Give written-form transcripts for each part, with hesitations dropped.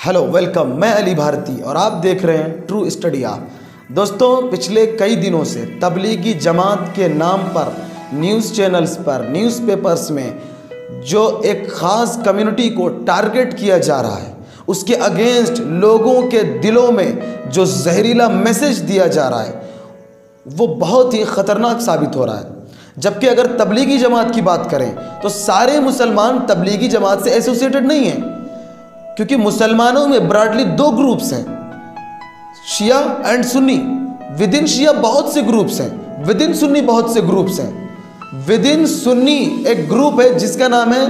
Hello welcome, मैं अली भारती और आप देख रहे हैं ट्रू स्टडी आप। दोस्तों, पिछले कई दिनों से तबलीगी जमात के नाम पर न्यूज़ चैनल्स पर, न्यूज़पेपर्स में जो एक ख़ास कम्युनिटी को टारगेट किया जा रहा है, उसके अगेंस्ट लोगों के दिलों में जो जहरीला मैसेज दिया जा रहा है वो बहुत ही ख़तरनाक साबित हो रहा है। जबकि अगर तबलीगी जमात की बात करें तो सारे मुसलमान तबलीगी जमात से एसोसिएटेड नहीं हैं, क्योंकि मुसलमानों में ब्रॉडली दो ग्रुप्स हैं, शिया एंड सुन्नी। विद इन शिया बहुत से ग्रुप्स हैं, विद इन सुन्नी बहुत से ग्रुप्स हैं। विद इन सुन्नी एक ग्रुप है जिसका नाम है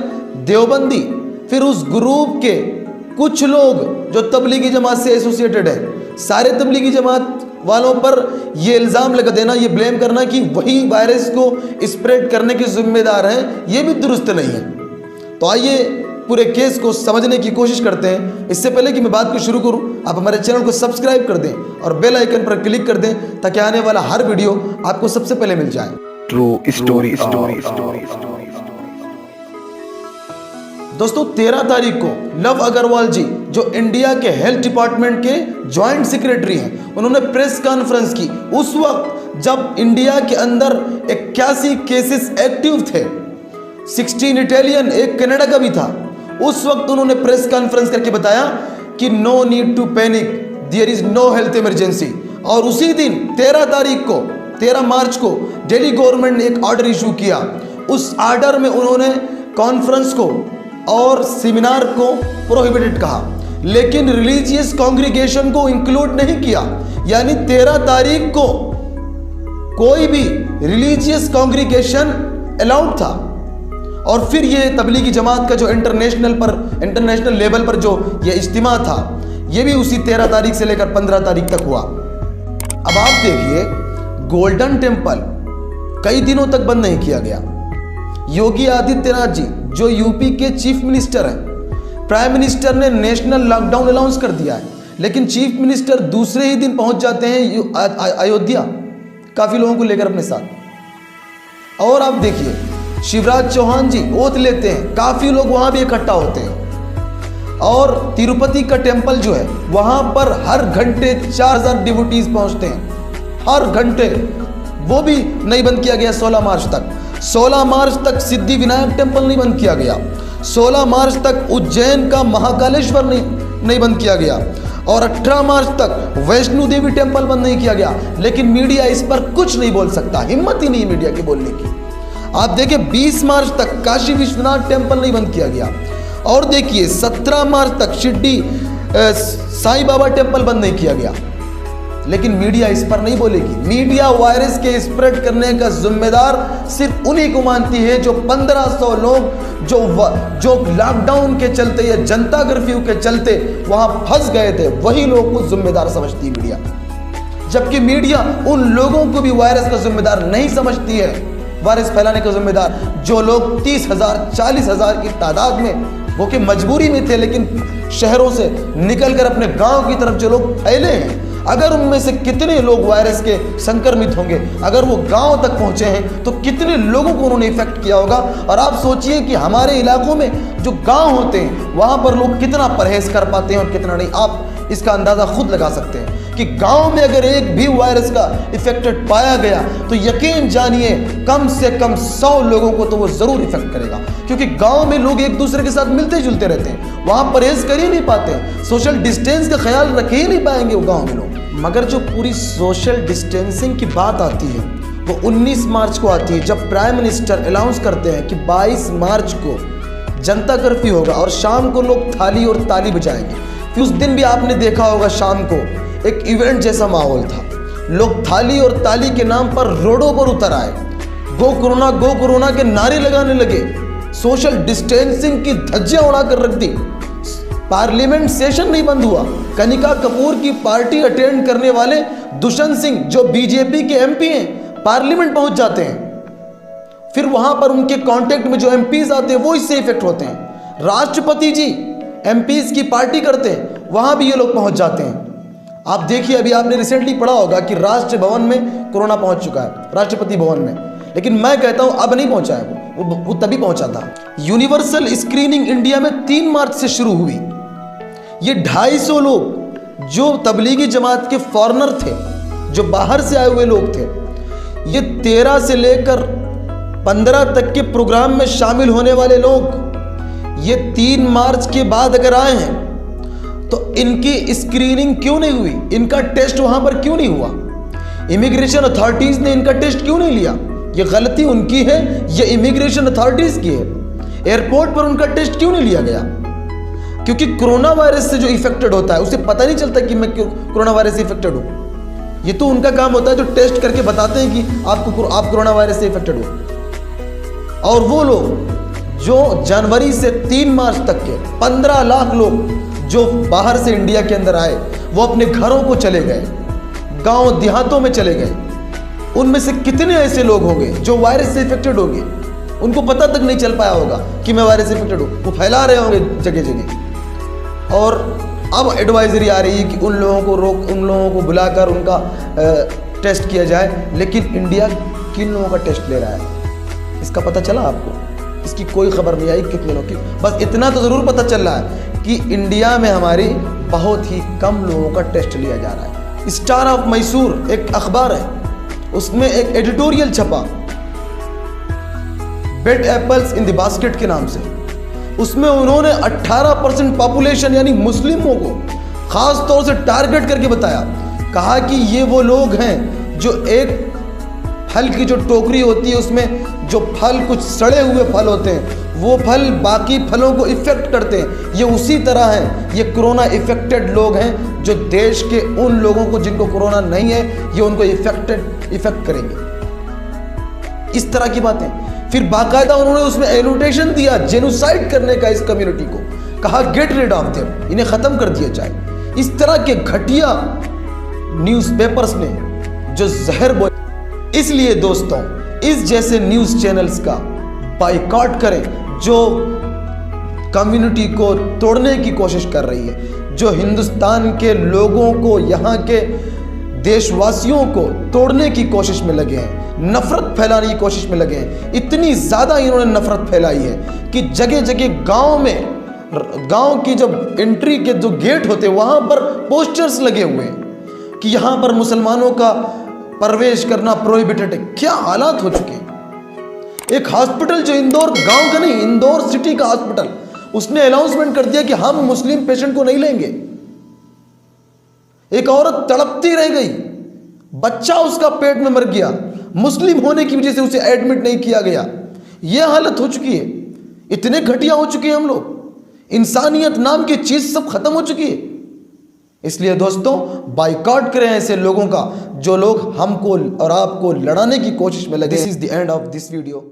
देवबंदी। फिर उस ग्रुप के कुछ लोग जो तबलीगी जमात से एसोसिएटेड है, सारे तबलीगी जमात वालों पर ये इल्ज़ाम लगा देना, ये ब्लेम करना कि वही वायरस को स्प्रेड करने के जिम्मेदार हैं, ये भी दुरुस्त नहीं है। तो आइए पूरे केस को समझने की कोशिश करते हैं। इससे पहले कि मैं बात को शुरू करूं, आप हमारे चैनल को सब्सक्राइब कर दें और बेल आइकन पर क्लिक कर दें ताकि आने वाला हर वीडियो आपको सबसे पहले मिल जाए। True story. दोस्तों, 13 तारीख को लव अग्रवाल जी, जो इंडिया के हेल्थ डिपार्टमेंट के जॉइंट सेक्रेटरी हैं, उन्होंने प्रेस कॉन्फ्रेंस की। उस वक्त जब इंडिया के अंदर 81 केसेस एक्टिव थे, 16 इटालियन, एक कनाडा का भी था। उस वक्त उन्होंने प्रेस कॉन्फ्रेंस करके बताया कि no need to panic, there is no health emergency. और उसी दिन 13 मार्च को दिल्ली गवर्नमेंट ने एक ऑर्डर इशू किया। उस ऑर्डर में उन्होंने कॉन्फ्रेंस को और सेमिनार को प्रोहिबिटेड कहा, लेकिन रिलीजियस कांग्रीगेशन को इंक्लूड नहीं किया। यानी 13 तारीख को कोई भी रिलीजियस कांग्रीगेशन अलाउड था। और फिर ये तबलीगी जमात का जो इंटरनेशनल लेवल पर जो ये इज्तिमा था, ये भी उसी 13 तारीख से लेकर 15 तारीख तक हुआ। अब आप देखिए, गोल्डन टेम्पल कई दिनों तक बंद नहीं किया गया। योगी आदित्यनाथ जी, जो यूपी के चीफ मिनिस्टर हैं, प्राइम मिनिस्टर ने नेशनल लॉकडाउन अनाउंस कर दिया है, लेकिन चीफ मिनिस्टर दूसरे ही दिन पहुंच जाते हैं अयोध्या काफ़ी लोगों को लेकर अपने साथ। और आप देखिए, शिवराज चौहान जी ओथ लेते हैं, काफ़ी लोग वहाँ भी इकट्ठा होते हैं। और तिरुपति का टेम्पल जो है, वहाँ पर हर घंटे 4000 डिवोटीज पहुँचते हैं, हर घंटे। वो भी नहीं बंद किया गया 16 मार्च तक। 16 मार्च तक सिद्धि विनायक टेम्पल नहीं बंद किया गया। 16 मार्च तक उज्जैन का महाकालेश्वर नहीं बंद किया गया। और 18 मार्च तक वैष्णो देवी टेम्पल बंद नहीं किया गया। लेकिन मीडिया इस पर कुछ नहीं बोल सकता, हिम्मत ही नहीं मीडिया के बोलने की। आप देखिए, 20 मार्च तक काशी विश्वनाथ टेम्पल नहीं बंद किया गया। और देखिए, 17 मार्च तक शिरडी साईं बाबा टेम्पल बंद नहीं किया गया। लेकिन मीडिया इस पर नहीं बोलेगी। मीडिया वायरस के स्प्रेड करने का जिम्मेदार सिर्फ उन्हीं को मानती है जो 1500 लोग जो लॉकडाउन के चलते या जनता कर्फ्यू के चलते वहां फंस गए थे, वही लोग को जिम्मेदार समझती है मीडिया। जबकि मीडिया उन लोगों को भी वायरस का जिम्मेदार नहीं समझती है। वायरस फैलाने का जिम्मेदार जो लोग 30,000 40,000 की तादाद में, वो कि मजबूरी में थे, लेकिन शहरों से निकलकर अपने गांव की तरफ जो लोग फैले हैं, अगर उनमें से कितने लोग वायरस के संक्रमित होंगे, अगर वो गांव तक पहुंचे हैं, तो कितने लोगों को उन्होंने इफेक्ट किया होगा। और आप सोचिए कि हमारे इलाकों में जो गांव होते हैं, वहां पर लोग कितना परहेज कर पाते हैं और कितना नहीं। आप इसका अंदाजा खुद लगा सकते हैं कि गांव में अगर एक भी वायरस का इफेक्टेड पाया गया तो यकीन जानिए कम से कम 100 लोगों को तो वो जरूर इफेक्ट करेगा। क्योंकि गांव में लोग एक दूसरे के साथ मिलते जुलते रहते हैं, वहां परहेज कर ही नहीं पाते, सोशल डिस्टेंस का ख्याल रख ही नहीं पाएंगे वो गाँव में लोग। मगर जो पूरी सोशल डिस्टेंसिंग की बात आती है वो 19 मार्च को आती है, जब प्राइम मिनिस्टर अनाउंस करते हैं कि 22 मार्च को जनता कर्फ्यू होगा और शाम को लोग थाली और ताली बजाएंगे। फिर उस दिन भी आपने देखा होगा, शाम को एक इवेंट जैसा माहौल था। लोग थाली और ताली के नाम पर रोडों पर उतर आए, गो कोरोना के नारे लगाने लगे, सोशल डिस्टेंसिंग की धज्जियां उड़ाकर रख दी। पार्लियामेंट सेशन नहीं बंद हुआ। कनिका कपूर की पार्टी अटेंड करने वाले दुष्यंत सिंह, जो बीजेपी के एमपी हैं, पार्लियामेंट पहुंच जाते हैं। फिर वहां पर उनके कांटेक्ट में जो एमपीज आते हैं वो इससे इफेक्ट होते हैं। राष्ट्रपति जी एमपीज की पार्टी करते हैं, वहां भी ये लोग पहुंच जाते हैं। आप देखिए, अभी आपने रिसेंटली पढ़ा होगा कि राष्ट्र भवन में कोरोना पहुंच चुका है, राष्ट्रपति भवन में। लेकिन मैं कहता हूं अब नहीं पहुंचा है, वो तभी पहुंचा था। यूनिवर्सल स्क्रीनिंग इंडिया में 3 मार्च से शुरू हुई। ये 250 लोग जो तबलीगी जमात के फॉरेनर थे, जो बाहर से आए हुए लोग थे, ये 13 से लेकर 15 तक के प्रोग्राम में शामिल होने वाले लोग, ये 3 मार्च के बाद अगर आए हैं तो इनकी स्क्रीनिंग क्यों नहीं हुई? इनका टेस्ट वहां पर क्यों नहीं हुआ? इमिग्रेशन अथॉरिटीज ने इनका टेस्ट क्यों नहीं लिया? ये गलती उनकी है, ये इमिग्रेशन अथॉरिटीज की है। एयरपोर्ट पर उनका टेस्ट क्यों नहीं लिया गया? क्योंकि कोरोना वायरस से जो इफेक्टेड होता है उसे पता नहीं चलता कि मैं कोरोना वायरस से इफेक्टेड हूं। ये तो उनका काम होता है जो टेस्ट करके बताते हैं कि आप कोरोना वायरस से इफेक्टेड हो। और वो लोग जो जनवरी से 3 मार्च तक के 15 लाख लोग जो बाहर से इंडिया के अंदर आए, वो अपने घरों को चले गए, गांव देहातों में चले गए। उनमें से कितने ऐसे लोग होंगे जो वायरस से इफेक्टेड होंगे? उनको पता तक नहीं चल पाया होगा कि मैं वायरस से इफेक्टेड हूं। वो फैला रहे होंगे जगह जगह। और अब एडवाइजरी आ रही है कि उन लोगों को बुलाकर उनका टेस्ट किया जाए। लेकिन इंडिया किन लोगों का टेस्ट ले रहा है, इसका पता चला आपको? इसकी कोई खबर नहीं आई कितने लोग की। बस इतना तो ज़रूर पता चल रहा है कि इंडिया में हमारी बहुत ही कम लोगों का टेस्ट लिया जा रहा है। स्टार ऑफ मैसूर एक अखबार है, उसमें एक एडिटोरियल छपा bed apples in the basket के नाम से। उसमें उन्होंने 18% पॉपुलेशन यानी मुस्लिमों को खास तौर से टारगेट करके बताया। कहा कि ये वो लोग हैं जो एक फल की जो टोकरी होती है उसमें जो फल कुछ सड़े हुए फल होते हैं, वो फल बाकी फलों को इफेक्ट करते हैं। ये उसी तरह हैं, ये कोरोना इफेक्टेड लोग हैं जो देश के उन लोगों को जिनको कोरोना नहीं है, ये उनको इफेक्ट करेंगे। इस तरह की बातें। फिर बाकायदा उन्होंने उसमें एनोटेशन दिया जेनोसाइड करने का इस कम्युनिटी को। कहा गेट रिड ऑफ देम, इन्हें खत्म कर दिया जाए। इस तरह के घटिया न्यूज़पेपर्स ने जो जहर बोया। इसलिए दोस्तों, इस जैसे न्यूज़ चैनल्स का बायकॉट करें जो कम्युनिटी को तोड़ने की कोशिश कर रही है, जो हिंदुस्तान के लोगों को, यहाँ के देशवासियों को तोड़ने की कोशिश में लगे हैं, नफरत फैलाने की कोशिश में लगे हैं। इतनी ज़्यादा इन्होंने नफरत फैलाई है कि जगह जगह गांव की जब एंट्री के जो गेट होते हैं वहाँ पर पोस्टर्स लगे हुए हैं कि यहाँ पर मुसलमानों का प्रवेश करना प्रोहिबिटेड है। क्या हालात हो चुके हैं। एक हॉस्पिटल जो इंदौर गांव का नहीं, इंदौर सिटी का हॉस्पिटल, उसने अनाउंसमेंट कर दिया कि हम मुस्लिम पेशेंट को नहीं लेंगे। एक औरत तड़पती रह गई, बच्चा उसका पेट में मर गया, मुस्लिम होने की वजह से उसे एडमिट नहीं किया गया। यह हालत हो चुकी है। इतने घटिया हो चुके हैं हम लोग, इंसानियत नाम की चीज सब खत्म हो चुकी है। इसलिए दोस्तों, बायकॉट करें ऐसे लोगों का जो लोग हमको और आपको लड़ाने की कोशिश में लगे। This is the end of this video.